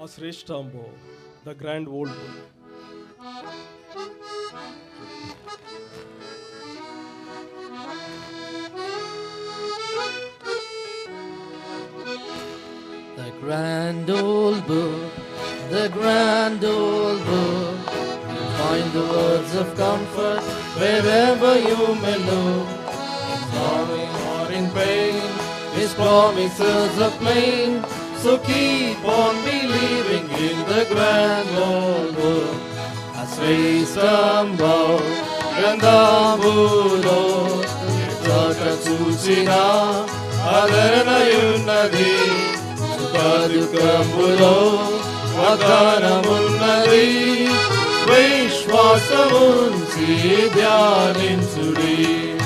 Ashreshtambo, the grand old book. The grand old book, the grand old book. You'll find the words of comfort wherever you may look. In sorrow or in pain, His promises are plain. So keep on believing in the grand old book. Ashreshtambo, గ్రంథములో ఎచ్చట చూచినా ఆదరణయున్నది. సుఖదుఃఖములో వాగ్దానమున్నది. విశ్వాసముంచి ధ్యానించుడి.